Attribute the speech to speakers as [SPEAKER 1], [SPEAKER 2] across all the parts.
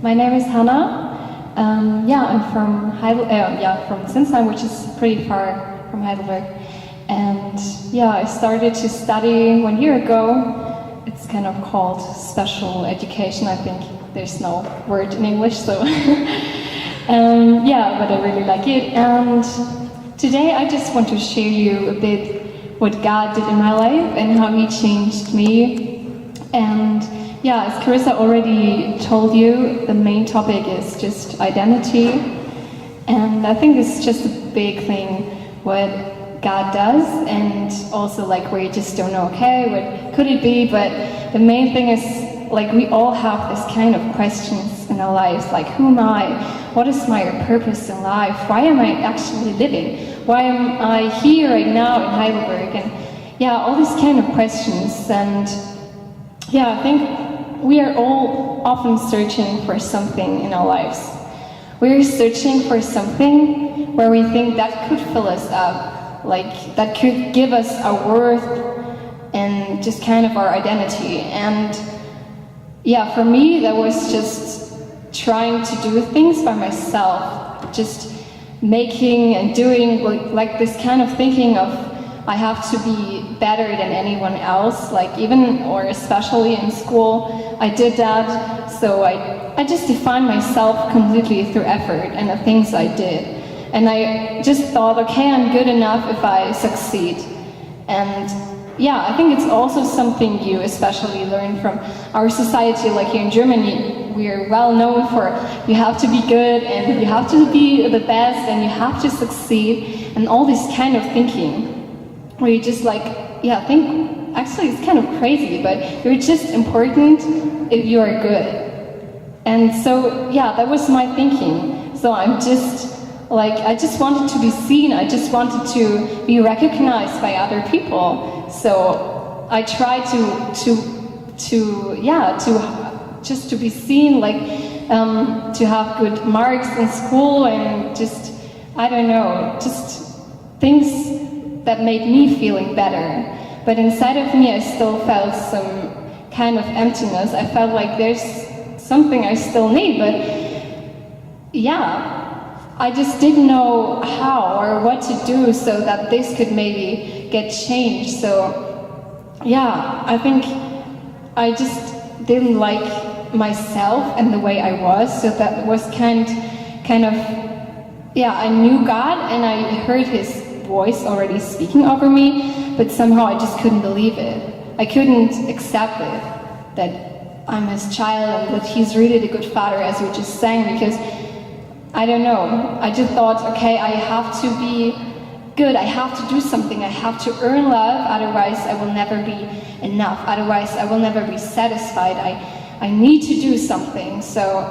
[SPEAKER 1] My name is Hannah. I'm from from Sinsheim, which is pretty far from Heidelberg. And I started to study 1 year ago. It's kind of called special education. I think there's no word in English, so but I really like it. And today I just want to share you a bit what God did in my life and how He changed me. And as Carissa already told you, the main topic is just identity. And I think it's just a big thing what God does, and also like where you just don't know, okay, what could it be? But the main thing is like we all have this kind of questions in our lives, like who am I? What is my purpose in life? Why am I actually living? Why am I here right now in Heidelberg? And all these kind of questions. And I think we are all often searching for something in our lives. We're searching for something where we think that could fill us up, like that could give us our worth and just kind of our identity. And for me, that was just trying to do things by myself, just making and doing like this kind of thinking of I have to be better than anyone else, like even or especially in school I did that. So I just defined myself completely through effort and the things I did. And I just thought, okay, I'm good enough if I succeed. And I think it's also something you especially learn from our society, like here in Germany. We're well known for you have to be good and you have to be the best and you have to succeed and all this kind of thinking where you just think actually it's kind of crazy, but you're just important if you are good. And so that was my thinking. So I'm just I just wanted to be seen, I just wanted to be recognized by other people. So I tried to be seen, to have good marks in school and just, I don't know, just things that made me feeling better. But inside of me I still felt some kind of emptiness. I felt like there's something I still need, but I just didn't know how or what to do so that this could maybe get changed. So I think I just didn't like myself and the way I was. So that was kind of I knew God and I heard His voice already speaking over me, but somehow I just couldn't believe it. I couldn't accept it, that I'm His child and that He's really the good Father, as we just sang, because I don't know, I just thought, okay, I have to be good, I have to do something, I have to earn love, otherwise I will never be enough, otherwise I will never be satisfied, I need to do something. So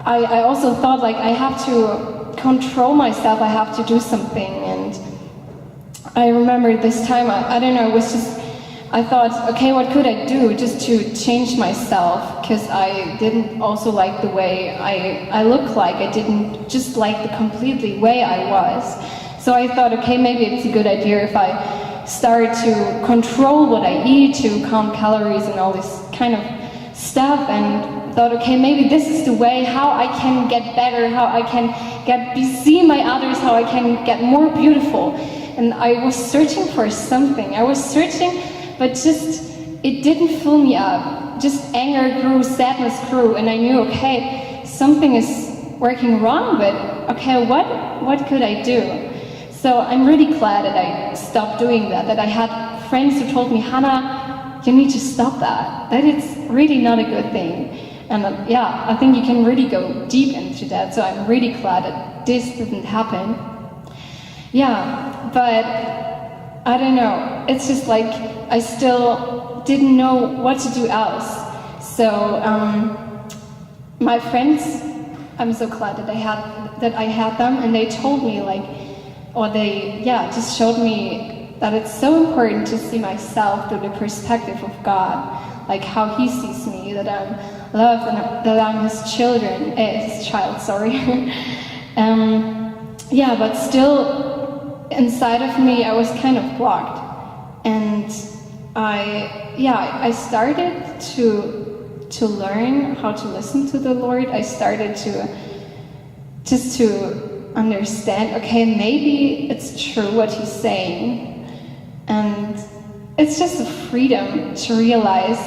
[SPEAKER 1] I also thought I have to control myself, I have to do something. And I remember this time, I don't know, it was just, I thought, okay, what could I do just to change myself? Because I didn't also like the way I look like. I didn't just like the completely way I was. So I thought, okay, maybe it's a good idea if I start to control what I eat, to count calories and all this kind of stuff. And thought, okay, maybe this is the way how I can get better, how I can be seen by others, how I can get more beautiful. And I was searching for something. I was searching, but just, it didn't fill me up. Just anger grew, sadness grew, and I knew, okay, something is working wrong, but okay, what could I do? So I'm really glad that I stopped doing that, that I had friends who told me, Hannah, you need to stop that it's really not a good thing. And I think you can really go deep into that, so I'm really glad that this didn't happen. But I don't know, it's just I still didn't know what to do else. So my friends, I'm so glad that I had them, and they told me they just showed me that it's so important to see myself through the perspective of God, how He sees me, that I'm loved and that I'm His child, sorry. But still inside of me I was kind of blocked, and I started learn how to listen to the Lord, I started to just to understand, okay, maybe it's true what he's saying. And it's just a freedom to realize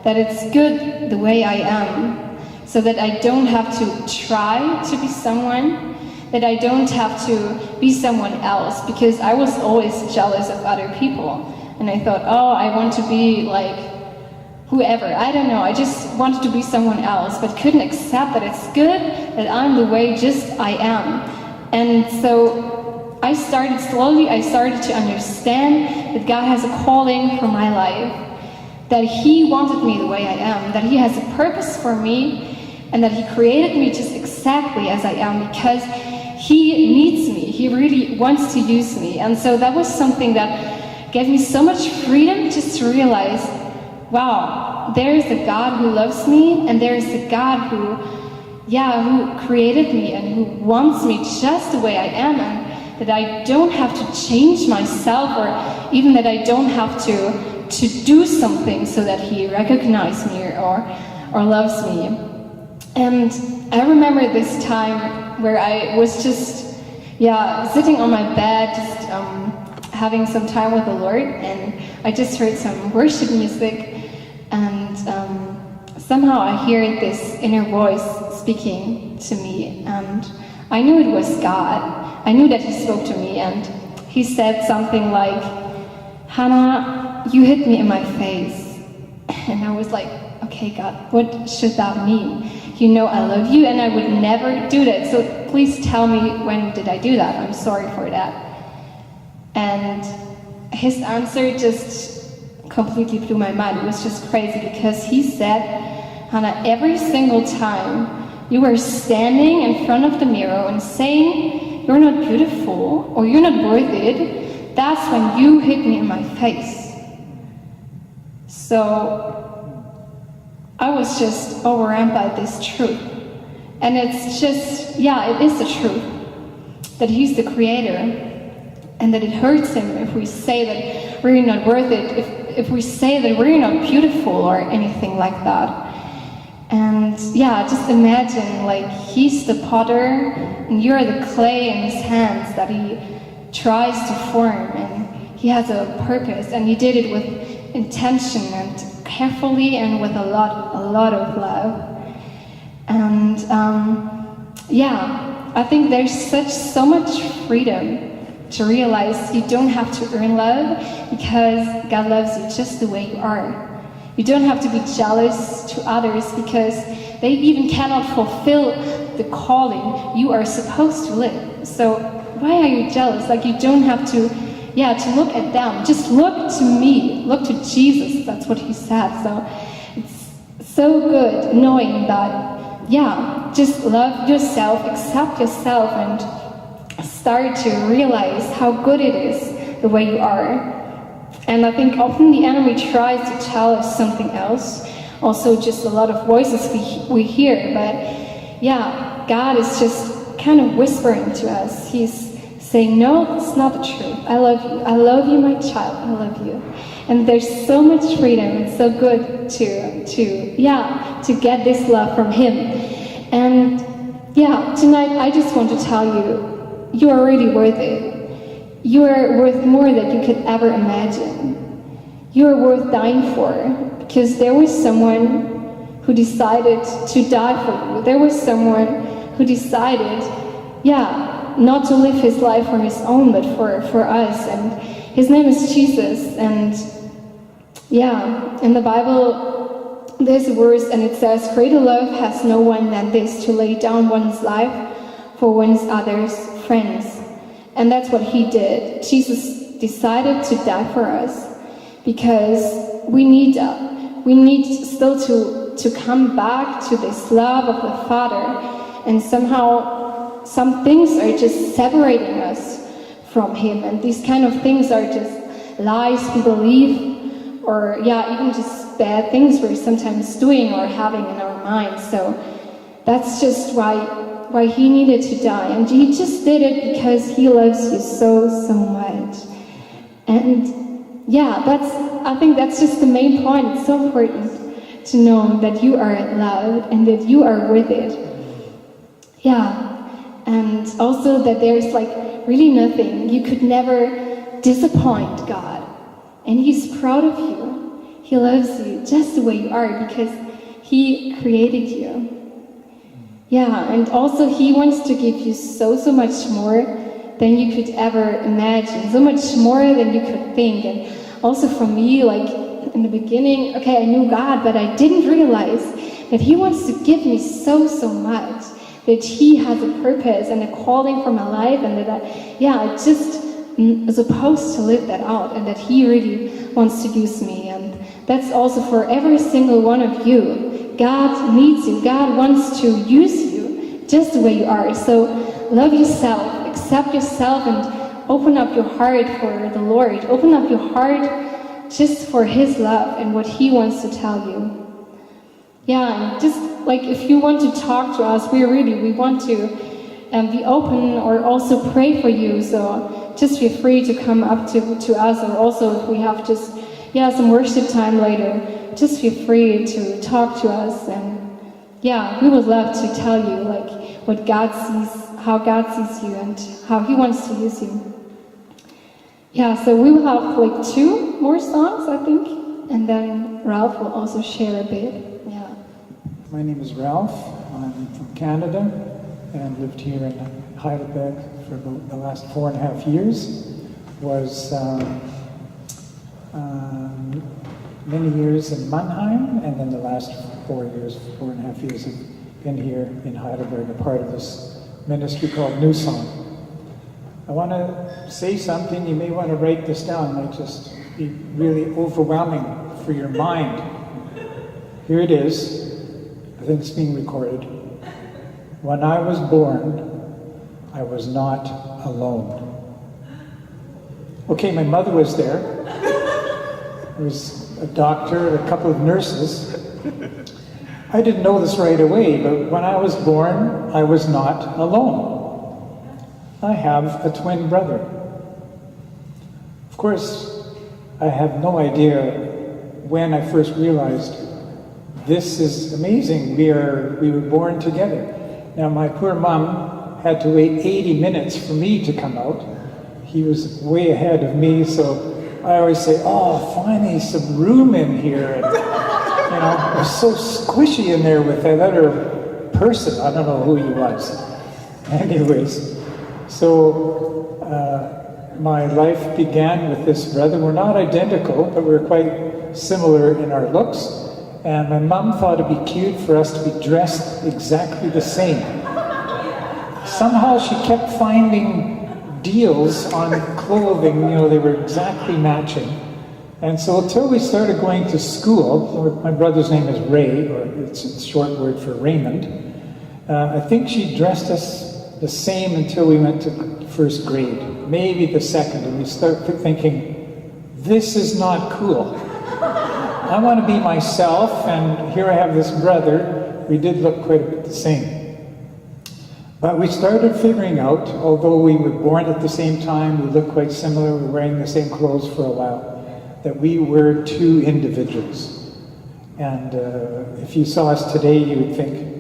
[SPEAKER 1] that it's good the way I am, so that I don't have to try to be someone, that I don't have to be someone else, because I was always jealous of other people. And I thought, oh, I want to be like whoever, I don't know, I just wanted to be someone else, but couldn't accept that it's good that I'm the way just I am. And so I started to understand that God has a calling for my life, that he wanted me the way I am, that he has a purpose for me, and that he created me just exactly as I am, because he needs me, he really wants to use me. And so that was something that gave me so much freedom, just to realize, wow, there is a God who loves me, and there is a God who created me and who wants me just the way I am, and that I don't have to change myself, or even that I don't have to do something so that he recognizes me or loves me. And I remember this time where I was just sitting on my bed, just having some time with the Lord, and I just heard some worship music, and somehow I hear this inner voice speaking to me, and I knew it was God. I knew that he spoke to me, and he said something like, "Hannah, you hit me in my face." And I was like, okay, God, what should that mean? You know I love you, and I would never do that, so please tell me, when did I do that? I'm sorry for that. And his answer just completely blew my mind. It was just crazy, because he said, "Hannah, every single time you were standing in front of the mirror and saying you're not beautiful or you're not worth it, that's when you hit me in my face." So I was just overwhelmed by this truth. And it's just, it is the truth, that he's the creator, and that it hurts him if we say that we're not worth it, if we say that we're not beautiful or anything like that. And just imagine, like, he's the potter and you're the clay in his hands that he tries to form, and he has a purpose, and he did it with intention and carefully and with a lot of love. And I think there's so much freedom to realize you don't have to earn love, because God loves you just the way you are. You don't have to be jealous to others, because they even cannot fulfill the calling you are supposed to live. So why are you jealous? Like, you don't have to look at them. Just look to me, look to Jesus. That's what he said. So it's so good knowing that, just love yourself, accept yourself, and start to realize how good it is the way you are. And I think often the enemy tries to tell us something else, also just a lot of voices we hear, but God is just kind of whispering to us. He's saying, no, it's not the truth. I love you, my child, I love you. And there's so much freedom. It's so good to get this love from him. And tonight I just want to tell you, you are really worth it. You are worth more than you could ever imagine. You are worth dying for, because there was someone who decided to die for you. There was someone who decided, not to live his life for his own, but for us. And his name is Jesus. And in the Bible, there's a verse, and it says, "Greater love has no one than this, to lay down one's life for one's other's friends." And that's what he did. Jesus decided to die for us, because we need still to come back to this love of the Father. And somehow some things are just separating us from him, and these kind of things are just lies we believe, or even just bad things we're sometimes doing or having in our minds. So that's just why he needed to die, and he just did it because he loves you so much. And I think that's just the main point. It's so important to know that you are loved and that you are worth it. Yeah, and also that there's like really nothing. You could never disappoint God. And He's proud of you. He loves you just the way you are because He created you. Yeah, and also He wants to give you so much more than you could ever imagine, so much more than you could think. And also for me, like in the beginning, okay, I knew God, but I didn't realize that He wants to give me so much, that He has a purpose and a calling for my life, and that I just supposed to live that out, and that He really wants to use me. And that's also for every single one of you. God needs you. God wants to use you just the way you are. So love yourself, accept yourself, and open up your heart for the Lord. Open up your heart just for His love and what He wants to tell you. Yeah, and just like if you want to talk to us, we want to be open or also pray for you. So just feel free to come up to us, or also if we have just some worship time later, just feel free to talk to us. And we would love to tell you like what God sees, how God sees you, and how He wants to use you. Yeah, so we will have like 2 more songs, I think, and then Ralph will also share a bit. Yeah.
[SPEAKER 2] My name is Ralph. I'm from Canada and lived here in Heidelberg for about the last 4.5 years. Was many years in Mannheim, and then the last 4.5 years, I've been here in Heidelberg, a part of this ministry called New Song. I want to say something. You may want to write this down. It might just be really overwhelming for your mind. Here it is. I think it's being recorded. When I was born, I was not alone. Okay, my mother was there. There was a doctor, a couple of nurses. I didn't know this right away, but when I was born, I was not alone. I have a twin brother. Of course, I have no idea when I first realized this is amazing. We were born together. Now, my poor mom had to wait 80 minutes for me to come out. He was way ahead of me, so I always say, "Oh, finally some room in here." And, it was so squishy in there with that other person. I don't know who he was. Anyways, so my life began with this brother. We're not identical, but we're quite similar in our looks. And my mom thought it'd be cute for us to be dressed exactly the same. Somehow she kept finding deals on clothing, they were exactly matching. And so until we started going to school, my brother's name is Ray, or it's a short word for Raymond, I think she dressed us the same until we went to first grade, maybe the second, and we started thinking, this is not cool. I want to be myself, and here I have this brother. We did look quite a bit the same. But we started figuring out, although we were born at the same time, we looked quite similar, we were wearing the same clothes for a while, that we were 2 individuals. And if you saw us today, you would think,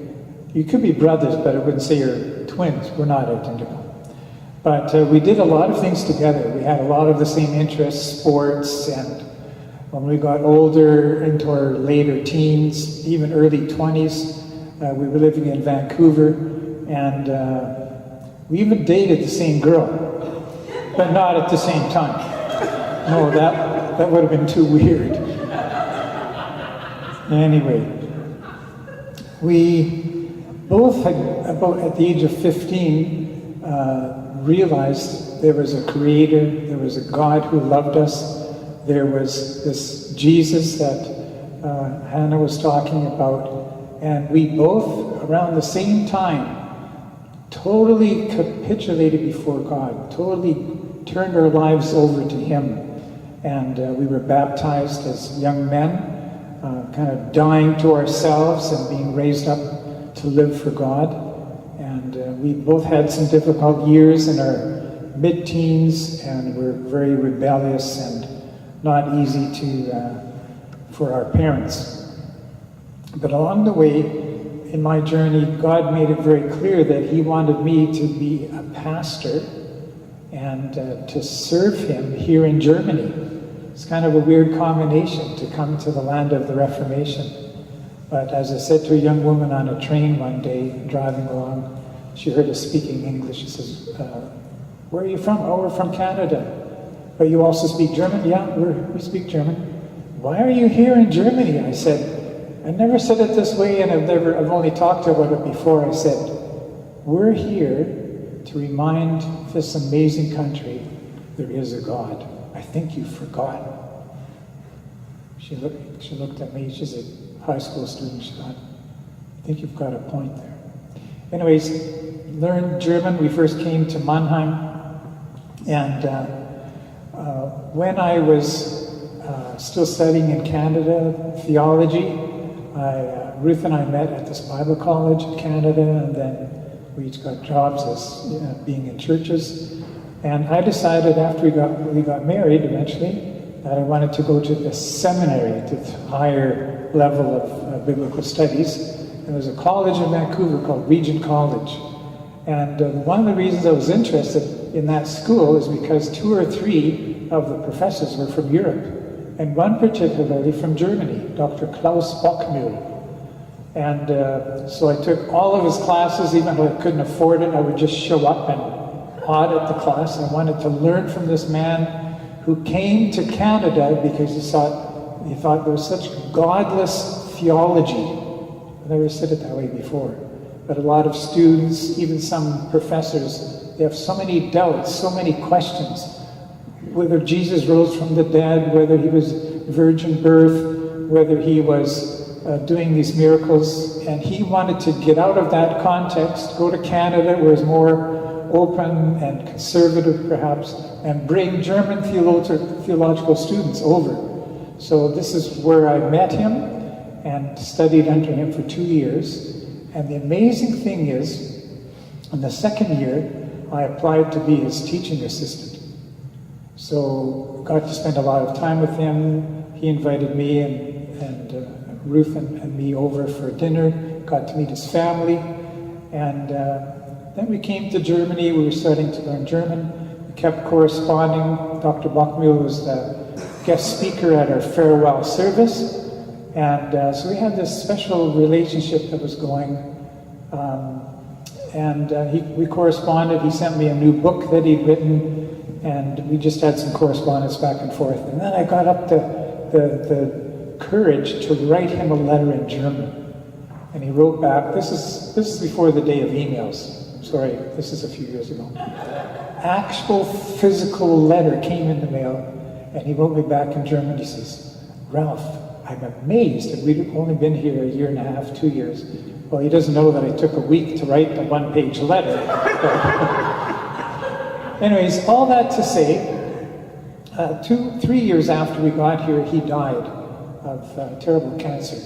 [SPEAKER 2] you could be brothers, but I wouldn't say you're twins. We're not identical. But we did a lot of things together. We had a lot of the same interests, sports, and when we got older, into our later teens, even early 20s, we were living in Vancouver, and we even dated the same girl, but not at the same time. No, that would have been too weird. Anyway, we both had, about at the age of 15, realized there was a creator, there was a God who loved us, there was this Jesus that Hannah was talking about, and we both, around the same time, totally capitulated before God, totally turned our lives over to Him. And we were baptized as young men, kind of dying to ourselves and being raised up to live for God. And we both had some difficult years in our mid-teens, and were very rebellious and not easy for our parents. But along the way, in my journey, God made it very clear that He wanted me to be a pastor and to serve Him here in Germany. It's kind of a weird combination to come to the land of the Reformation. But as I said to a young woman on a train one day, driving along, she heard us speaking English. She says, where are you from? Oh, we're from Canada. But you also speak German? Yeah, we speak German. Why are you here in Germany? I said, I never said it this way, and I've only talked about it before. I said, we're here to remind this amazing country there is a God. I think you've forgotten. She looked at me. She's a high school student. She thought, I think you've got a point there. Anyways, learned German. We first came to Mannheim. And when I was still studying in Canada, theology, Ruth and I met at this Bible college in Canada, and then we each got jobs as being in churches. And I decided after we got married eventually that I wanted to go to the seminary, to the higher level of biblical studies. There was a college in Vancouver called Regent College. And one of the reasons I was interested in that school is because 2 or 3 of the professors were from Europe, and one particularly from Germany, Dr. Klaus Bockmühl. And so I took all of his classes, even though I couldn't afford it. I would just show up and audit the class. I wanted to learn from this man who came to Canada because he thought there was such godless theology. I've never said it that way before. But a lot of students, even some professors, they have so many doubts, so many questions. Whether Jesus rose from the dead, whether he was virgin birth, whether he was doing these miracles. And he wanted to get out of that context, go to Canada, where it's more open and conservative perhaps, and bring German theological students over. So this is where I met him and studied under him for 2 years. And the amazing thing is, in the second year, I applied to be his teaching assistant. So got to spend a lot of time with him. He invited me and Ruth and me over for dinner, got to meet his family. And then we came to Germany. We were starting to learn German. We kept corresponding. Dr. Bockmühl was the guest speaker at our farewell service. And so we had this special relationship that was going. We corresponded. He sent me a new book that he'd written, and we just had some correspondence back and forth. And then I got up the courage to write him a letter in German. And he wrote back. This is before the day of emails. I'm sorry, this is a few years ago. Actual physical letter came in the mail, and he wrote me back in German. He says, Ralph, I'm amazed that we've only been here a year and a half, 2 years. Well, he doesn't know that I took a week to write the one-page letter. Anyways, all that to say, 3 years after we got here, he died of terrible cancer.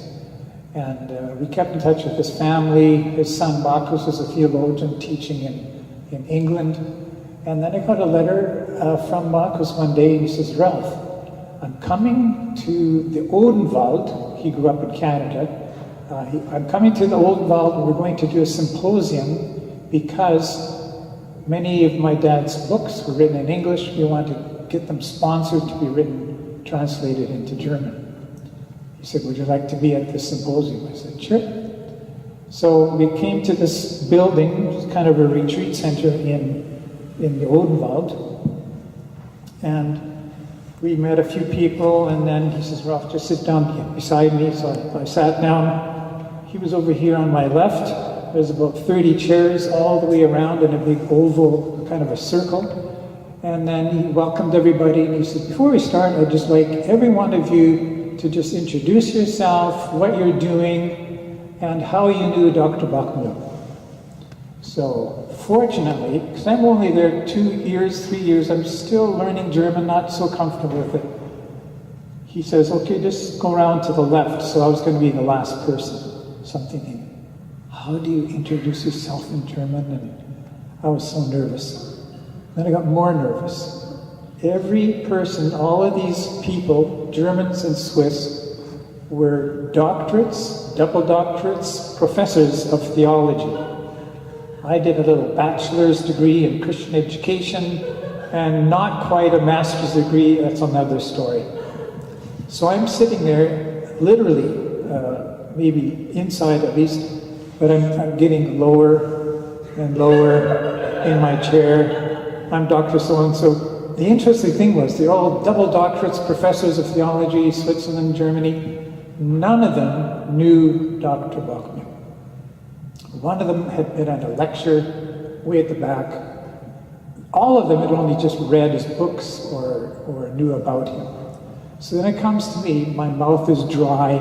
[SPEAKER 2] And we kept in touch with his family. His son, Bacchus, was a theologian teaching in England. And then I got a letter from Bacchus one day, and he says, Ralph, I'm coming to the Odenwald. He grew up in Canada. I'm coming to the Odenwald, and we're going to do a symposium because many of my dad's books were written in English. We want to get them sponsored to be translated into German. He said, would you like to be at this symposium? I said, sure. So we came to this building, which is kind of a retreat center in the Odenwald. And we met a few people, and then he says, Ralph, just sit down beside me. So I sat down. He was over here on my left. There's about 30 chairs all the way around in a big oval, kind of a circle. And then he welcomed everybody, and he said, before we start, I'd just like every one of you to just introduce yourself, what you're doing, and how you knew Dr. Bockmühl. So fortunately, because I'm only there 2 years, 3 years, I'm still learning German, not so comfortable with it. He says, okay, just go around to the left. So I was going to be the last person. So I'm thinking, how do you introduce yourself in German? And I was so nervous. Then I got more nervous. Every person, all of these people, Germans and Swiss, were doctorates, double doctorates, professors of theology. I did a little bachelor's degree in Christian education and not quite a master's degree. That's another story. So I'm sitting there, literally, maybe inside at least, but I'm getting lower and lower in my chair. I'm Dr. So-and-so. The interesting thing was they're all double doctorates, professors of theology, Switzerland, Germany. None of them knew Dr. Bachmiel. One of them had been at a lecture way at the back. All of them had only just read his books or knew about him. So then it comes to me, my mouth is dry.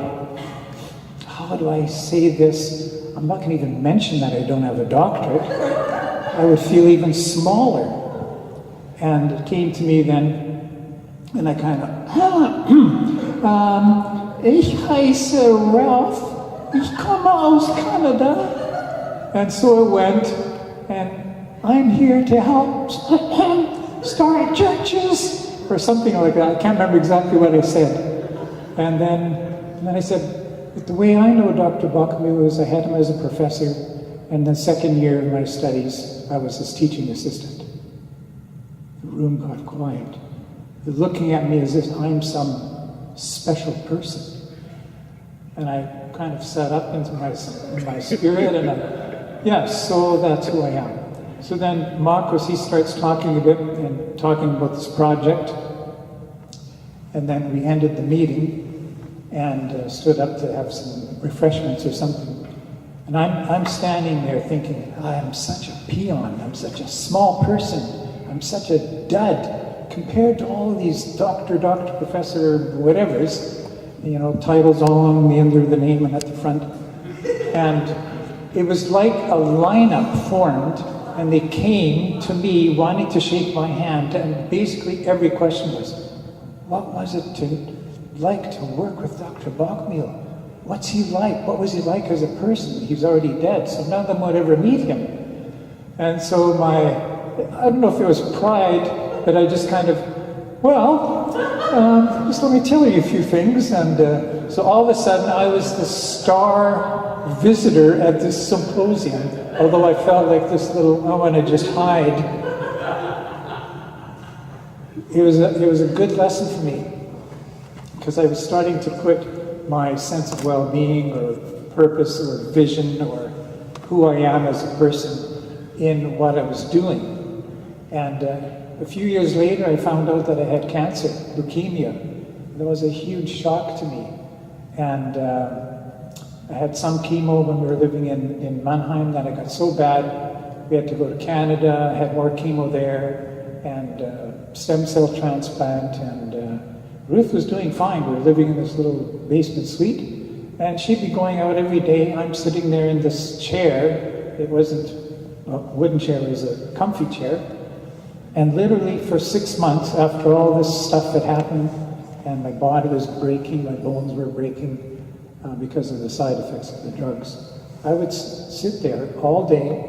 [SPEAKER 2] How do I say this? I'm not going to even mention that I don't have a doctorate. I would feel even smaller. And it came to me then, and I kind of, ich heiße Ralph, ich komme aus Canada. And so it went, and I'm here to help start churches, or something like that. I can't remember exactly what I said. And then I said, but the way I know Dr. Bachmiel was I had him as a professor, and the second year of my studies, I was his teaching assistant. The room got quiet. They're looking at me as if I'm some special person. And I kind of sat up into my spirit, and yes, so that's who I am. So then Marcos, he starts talking a bit and talking about this project. And then we ended the meeting and stood up to have some refreshments or something. And I'm standing there thinking, I am such a peon, I'm such a small person, I'm such a dud compared to all of these doctor, professor, whatevers, you know, titles all on the end of the name and at the front. And it was like a lineup formed, and they came to me wanting to shake my hand, and basically every question was, what was it like to work with Dr. Bachmiel? What's he like? What was he like as a person? He's already dead, so none of them would ever meet him. And so I don't know if it was pride, but I just kind of, just let me tell you a few things. And so all of a sudden I was the star visitor at this symposium, although I felt like this little, I want to just hide. It was a good lesson for me, because I was starting to put my sense of well-being or purpose or vision or who I am as a person in what I was doing. And a few years later, I found out that I had cancer, leukemia. That was a huge shock to me. And I had some chemo when we were living in Mannheim. Then it got so bad, we had to go to Canada. I had more chemo there, and stem cell transplant. And Ruth was doing fine. We were living in this little basement suite, and she'd be going out every day. I'm sitting there in this chair. It wasn't a wooden chair, it was a comfy chair. And literally for 6 months, after all this stuff had happened, and my body was breaking, my bones were breaking because of the side effects of the drugs, I would sit there all day.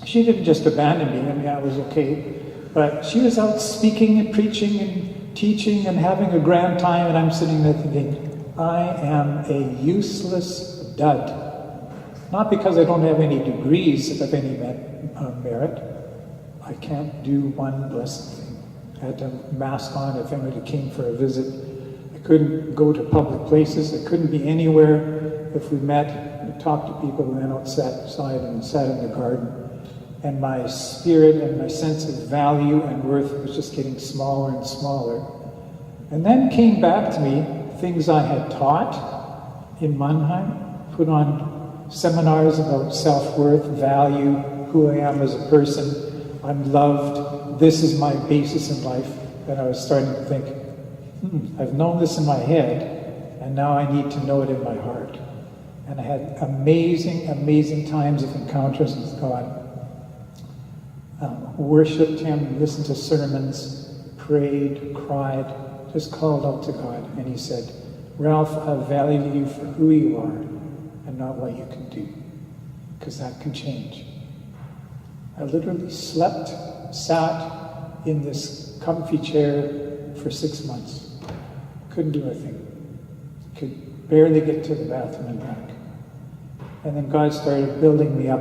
[SPEAKER 2] She didn't just abandon me. I mean, I was okay. But she was out speaking and preaching and teaching and having a grand time, and I'm sitting there thinking, I am a useless dud. Not because I don't have any degrees of any merit. I can't do one blessed thing. I had to mask on if anybody came for a visit. I couldn't go to public places. I couldn't be anywhere. If we met and talked to people, we went outside and sat in the garden. And my spirit and my sense of value and worth was just getting smaller and smaller. And then came back to me things I had taught in Mannheim, put on seminars about self-worth, value, who I am as a person. I'm loved. This is my basis in life. And I was starting to think, I've known this in my head, and now I need to know it in my heart. And I had amazing, amazing times of encounters with God. Worshipped Him, listened to sermons, prayed, cried, just called out to God. And He said, Ralph, I value you for who you are and not what you can do, because that can change. I literally sat in this comfy chair for 6 months. Couldn't do a thing. Could barely get to the bathroom and back. And then God started building me up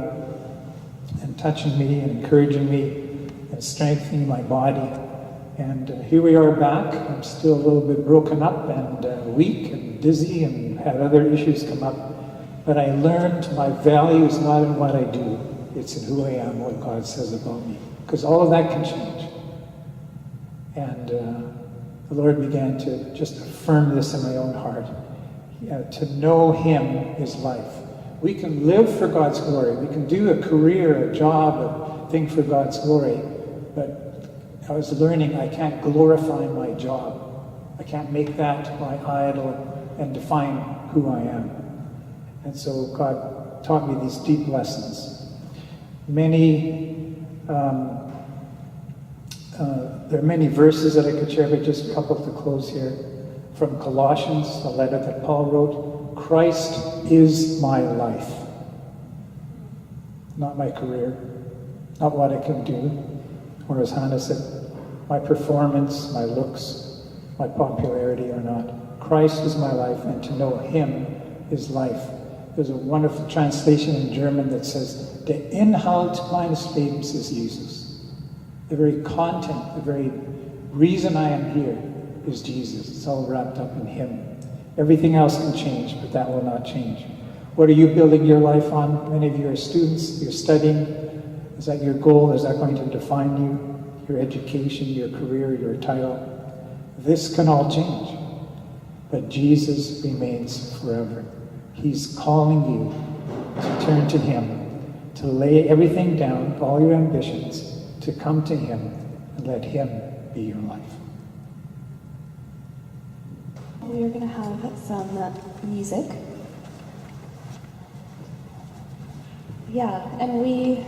[SPEAKER 2] and touching me and encouraging me and strengthening my body. And here we are back. I'm still a little bit broken up and weak and dizzy and had other issues come up. But I learned my value is not in what I do. It's in who I am, what God says about me. Because all of that can change. And the Lord began to just affirm this in my own heart. To know Him is life. We can live for God's glory. We can do a career, a job, a thing for God's glory. But I was learning I can't glorify my job. I can't make that my idol and define who I am. And so God taught me these deep lessons. There are many verses that I could share, but just a couple to close here. From Colossians, a letter that Paul wrote, Christ is my life. Not my career, not what I can do. Or as Hannah said, my performance, my looks, my popularity are not. Christ is my life, and to know Him is life. There's a wonderful translation in German that says, Der Inhalt meines Lebens ist Jesus. The very content, the very reason I am here is Jesus. It's all wrapped up in Him. Everything else can change, but that will not change. What are you building your life on? Many of you are students, you're studying. Is that your goal? Is that going to define you? Your education, your career, your title? This can all change, but Jesus remains forever. He's calling you to turn to Him, to lay everything down, all your ambitions, to come to Him and let Him be your life.
[SPEAKER 3] We are going to have some music. Yeah, and we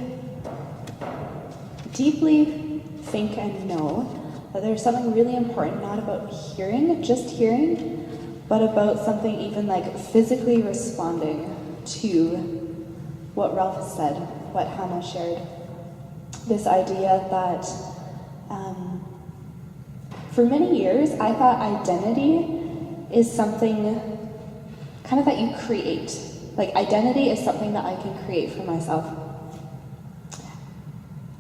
[SPEAKER 3] deeply think and know that there's something really important, not about hearing, just hearing, but about something even like physically responding to what Ralph has said, what Hannah shared. This idea that for many years I thought identity is something kind of that you create. Like identity is something that I can create for myself.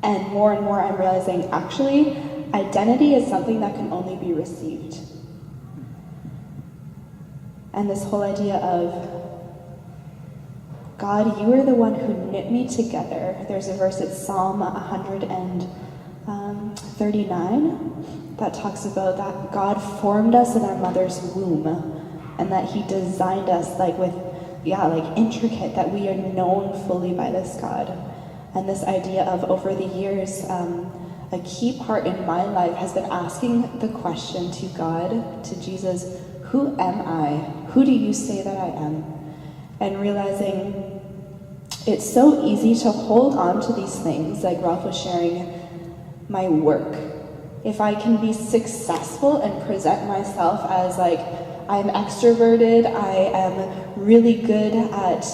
[SPEAKER 3] And more I'm realizing actually identity is something that can only be received. And this whole idea of God, you are the one who knit me together. There's a verse, it's Psalm 139, that talks about that God formed us in our mother's womb, and that He designed us like intricate, that we are known fully by this God. And this idea of over the years, a key part in my life has been asking the question to God, to Jesus, who am I? Who do you say that I am? And realizing it's so easy to hold on to these things, like Ralph was sharing, my work. If I can be successful and present myself as like, I'm extroverted, I am really good at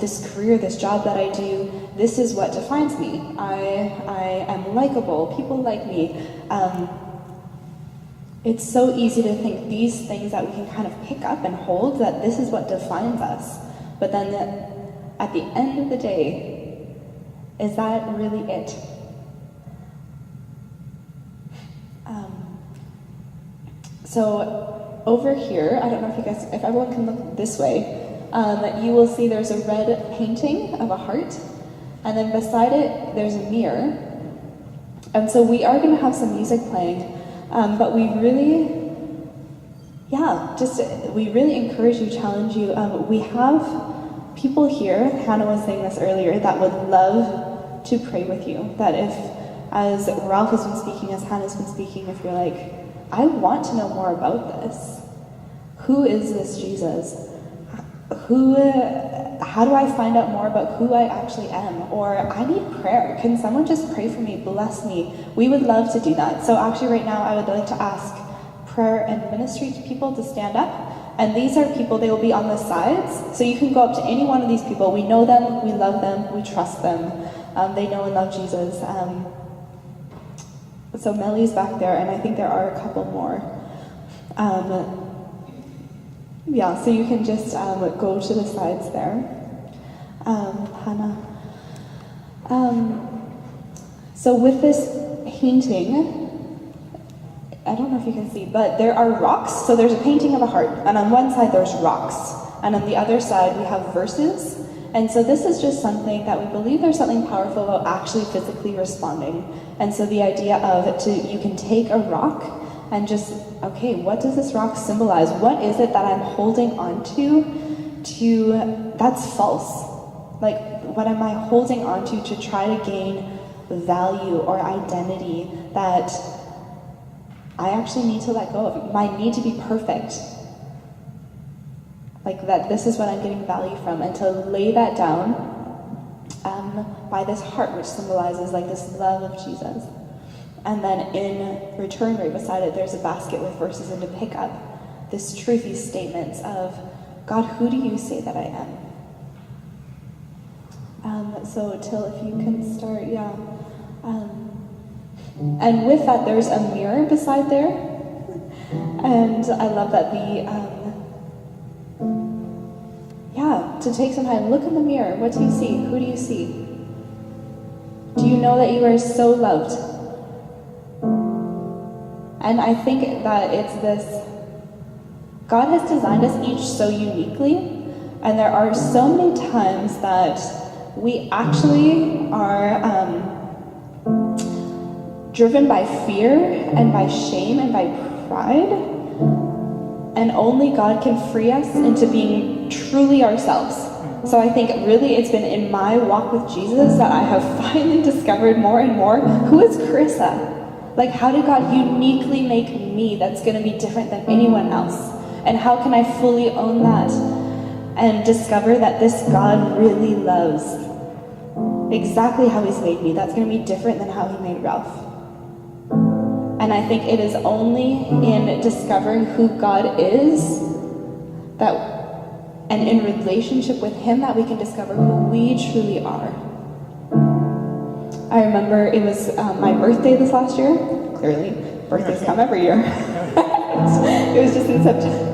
[SPEAKER 3] this career, this job that I do, this is what defines me. I am likable, people like me. It's so easy to think these things that we can kind of pick up and hold, that this is what defines us. But then at the end of the day, is that really it? So over here, I don't know if everyone can look this way, you will see there's a red painting of a heart, and then beside it, there's a mirror. And so we are going to have some music playing, but we really encourage you, challenge you. We have people here, Hannah was saying this earlier, that would love to pray with you. That if, as Ralph has been speaking, as Hannah's been speaking, if you're like, I want to know more about this. Who is this Jesus? How do I find out more about who I actually am? Or I need prayer. Can someone just pray for me, bless me? We would love to do that. So actually right now I would like to ask prayer and ministry people to stand up. And these are people, they will be on the sides. So you can go up to any one of these people. We know them, we love them, we trust them. They know and love Jesus. So Melly's back there, and I think there are a couple more. So you can just go to the sides there. Hannah. So with this painting, I don't know if you can see, but there are rocks. So there's a painting of a heart, and on one side there's rocks, and on the other side we have verses. And so this is just something that we believe there's something powerful about actually physically responding. And so the idea of you can take a rock and just, okay, what does this rock symbolize? What is it that I'm holding on to that's false? Like, what am I holding on to try to gain value or identity that I actually need to let go of? My need to be perfect. Like that, this is what I'm getting value from, and to lay that down by this heart, which symbolizes like this love of Jesus. And then in return, right beside it, there's a basket with verses, and to pick up this truth, these statements of, God, who do you say that I am? So Till, if you can start, yeah. And with that, there's a mirror beside there. And I love that to take some time, look in the mirror. What do you see? Who do you see? Do you know that you are so loved? And I think that it's this, God has designed us each so uniquely, and there are so many times that we actually are driven by fear and by shame and by pride, and only God can free us into being truly ourselves. So I think really it's been in my walk with Jesus that I have finally discovered more and more, who is Carissa? Like, how did God uniquely make me that's going to be different than anyone else? And how can I fully own that and discover that this God really loves exactly how he's made me? That's going to be different than how he made Ralph. And I think it is only in discovering who God is and in relationship with him that we can discover who we truly are. I remember it was my birthday this last year. Clearly, birthdays come every year. It was just in September.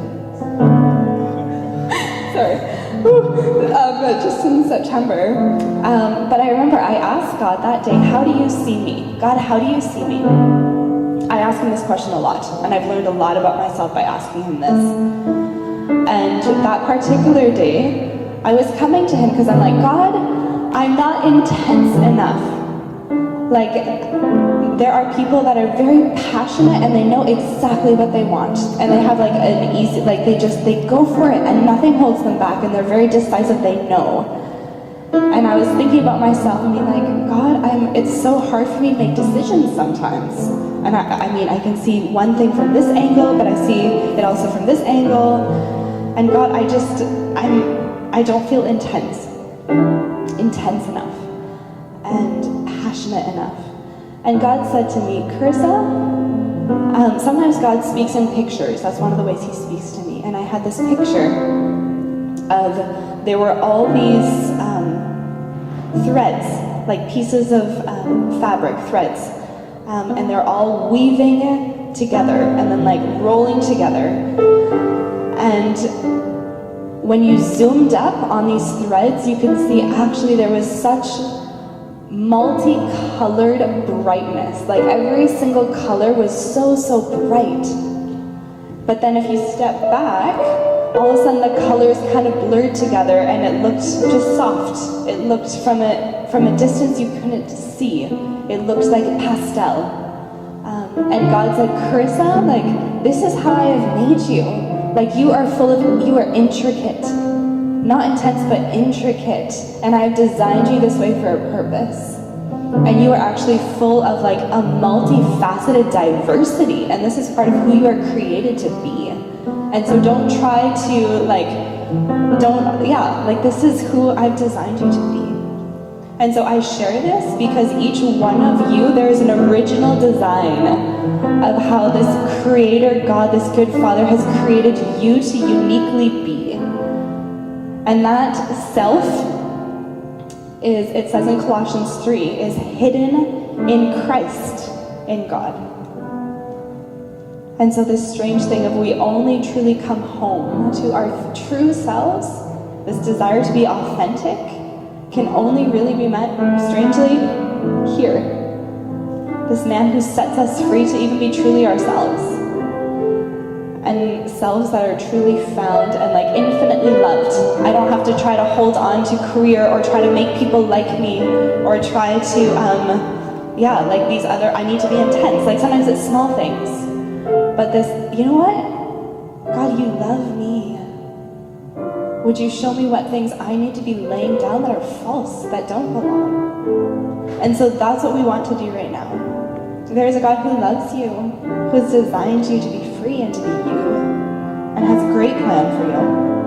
[SPEAKER 3] Sorry. Just in September. But I remember I asked God that day, how do you see me? God, how do you see me? I ask him this question a lot, and I've learned a lot about myself by asking him this. And that particular day, I was coming to him because I'm like, God, I'm not intense enough. Like, there are people that are very passionate and they know exactly what they want. And they have like an easy, like they go for it and nothing holds them back, and they're very decisive, they know. And I was thinking about myself and being like, God, it's so hard for me to make decisions sometimes. And I mean, I can see one thing from this angle, but I see it also from this angle. And God, I don't feel intense enough and passionate enough. And God said to me, Carissa, sometimes God speaks in pictures. That's one of the ways he speaks to me. And I had this picture of, there were all these threads, like pieces of fabric, threads. And they're all weaving together and then like rolling together. And when you zoomed up on these threads, you could see actually there was such multicolored brightness. Like every single color was so bright. But then if you step back, all of a sudden the colors kind of blurred together and it looked just soft. It looked from a distance you couldn't see. It looked like a pastel. And God said, Carissa, like, this is how I have made you. Like, you are intricate. Not intense, but intricate. And I have designed you this way for a purpose. And you are actually full of like a multifaceted diversity. And this is part of who you are created to be. And so don't try to this is who I've designed you to be. And so I share this because each one of you, there is an original design of how this creator God, this good Father, has created you to uniquely be. And that self is, it says in Colossians 3, is hidden in Christ, in God. And so this strange thing of we only truly come home to our true selves, this desire to be authentic, can only really be met, strangely, here. This man who sets us free to even be truly ourselves. And selves that are truly found and like infinitely loved. I don't have to try to hold on to career or try to make people like me or try to, like these other, I need to be intense. Like sometimes it's small things. But this, you know what? God, you love me. Would you show me what things I need to be laying down that are false, that don't belong? And so that's what we want to do right now. There is a God who loves you, who has designed you to be free and to be you, and has a great plan for you.